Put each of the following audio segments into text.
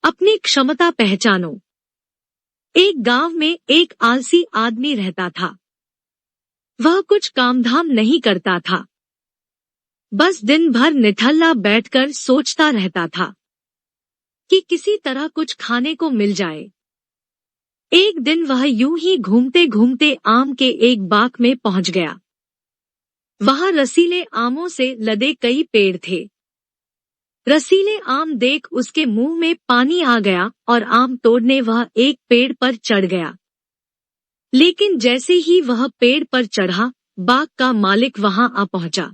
अपनी क्षमता पहचानो। एक गांव में एक आलसी आदमी रहता था। वह कुछ कामधाम नहीं करता था, बस दिन भर निठल्ला बैठकर सोचता रहता था कि किसी तरह कुछ खाने को मिल जाए। एक दिन वह यूं ही घूमते घूमते आम के एक बाग में पहुंच गया। वहां रसीले आमों से लदे कई पेड़ थे। रसीले आम देख उसके मुंह में पानी आ गया और आम तोड़ने वह एक पेड़ पर चढ़ गया। लेकिन जैसे ही वह पेड़ पर चढ़ा, बाग का मालिक वहां आ पहुंचा।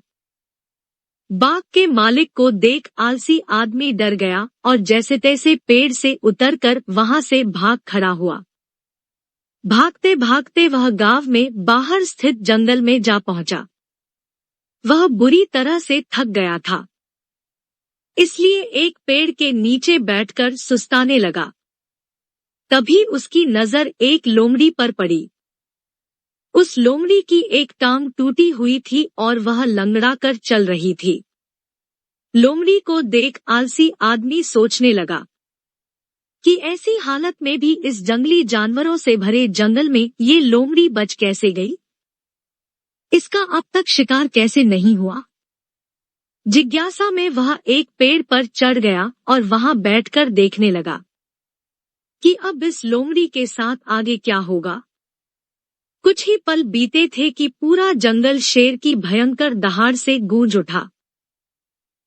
बाग के मालिक को देख आलसी आदमी डर गया और जैसे तैसे पेड़ से उतरकर वहां से भाग खड़ा हुआ। भागते भागते वह गांव में बाहर स्थित जंगल में जा पहुंचा। वह बुरी तरह से थक गया था, इसलिए एक पेड़ के नीचे बैठकर सुस्ताने लगा। तभी उसकी नजर एक लोमड़ी पर पड़ी। उस लोमड़ी की एक टांग टूटी हुई थी और वह लंगड़ा कर चल रही थी। लोमड़ी को देख आलसी आदमी सोचने लगा कि ऐसी हालत में भी इस जंगली जानवरों से भरे जंगल में ये लोमड़ी बच कैसे गई? इसका अब तक शिकार कैसे नहीं हुआ? जिज्ञासा में वह एक पेड़ पर चढ़ गया और वहां बैठकर देखने लगा कि अब इस लोमड़ी के साथ आगे क्या होगा। कुछ ही पल बीते थे कि पूरा जंगल शेर की भयंकर दहाड़ से गूंज उठा,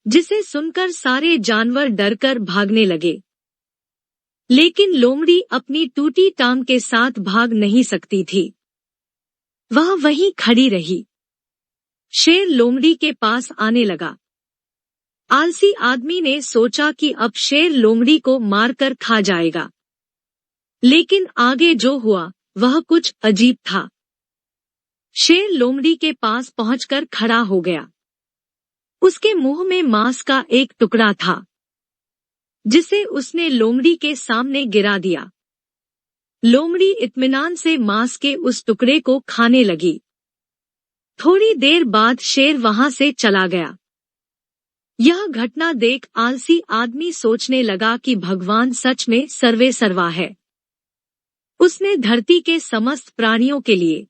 जिसे सुनकर सारे जानवर डरकर भागने लगे। लेकिन लोमड़ी अपनी टूटी टांग के साथ भाग नहीं सकती थी। वह वहीं खड़ी रही। शेर लोमड़ी के पास आने लगा। आलसी आदमी ने सोचा कि अब शेर लोमड़ी को मारकर खा जाएगा। लेकिन आगे जो हुआ वह कुछ अजीब था। शेर लोमड़ी के पास पहुंचकर खड़ा हो गया। उसके मुंह में मांस का एक टुकड़ा था, जिसे उसने लोमड़ी के सामने गिरा दिया। लोमड़ी इत्मीनान से मांस के उस टुकड़े को खाने लगी। थोड़ी देर बाद शेर वहां से चला गया। यह घटना देख आलसी आदमी सोचने लगा कि भगवान सच में सर्वे सर्वा है। उसने धरती के समस्त प्राणियों के लिए,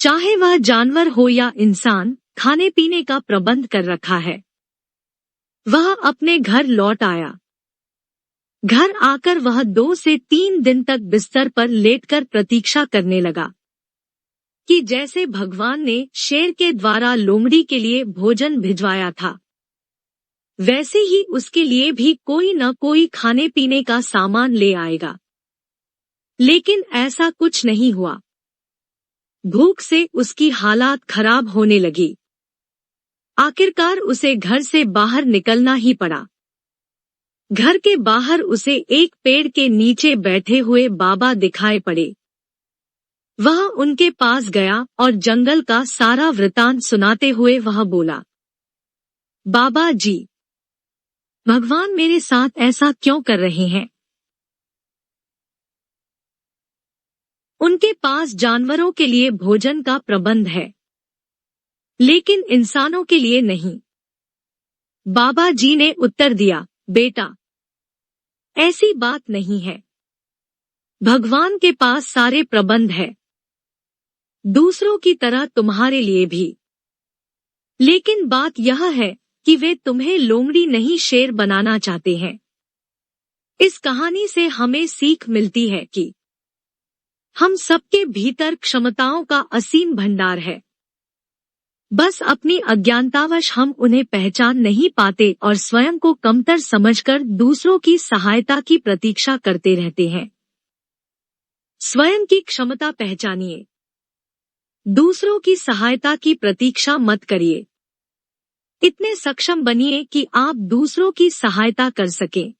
चाहे वह जानवर हो या इंसान, खाने पीने का प्रबंध कर रखा है। वह अपने घर लौट आया। घर आकर वह 2 से 3 दिन तक बिस्तर पर लेटकर प्रतीक्षा करने लगा कि जैसे भगवान ने शेर के द्वारा लोमड़ी के लिए भोजन भिजवाया था, वैसे ही उसके लिए भी कोई न कोई खाने पीने का सामान ले आएगा। लेकिन ऐसा कुछ नहीं हुआ। भूख से उसकी हालात खराब होने लगी। आखिरकार उसे घर से बाहर निकलना ही पड़ा। घर के बाहर उसे एक पेड़ के नीचे बैठे हुए बाबा दिखाई पड़े। वह उनके पास गया और जंगल का सारा वृतांत सुनाते हुए वह बोला, बाबा जी, भगवान मेरे साथ ऐसा क्यों कर रहे हैं? उनके पास जानवरों के लिए भोजन का प्रबंध है, लेकिन इंसानों के लिए नहीं। बाबा जी ने उत्तर दिया, बेटा, ऐसी बात नहीं है। भगवान के पास सारे प्रबंध है, दूसरों की तरह तुम्हारे लिए भी। लेकिन बात यह है कि वे तुम्हें लोमड़ी नहीं शेर बनाना चाहते हैं। इस कहानी से हमें सीख मिलती है कि हम सबके भीतर क्षमताओं का असीम भंडार है। बस अपनी अज्ञानतावश हम उन्हें पहचान नहीं पाते और स्वयं को कमतर समझकर दूसरों की सहायता की प्रतीक्षा करते रहते हैं। स्वयं की क्षमता पहचानिए, दूसरों की सहायता की प्रतीक्षा मत करिए। इतने सक्षम बनिए कि आप दूसरों की सहायता कर सकें।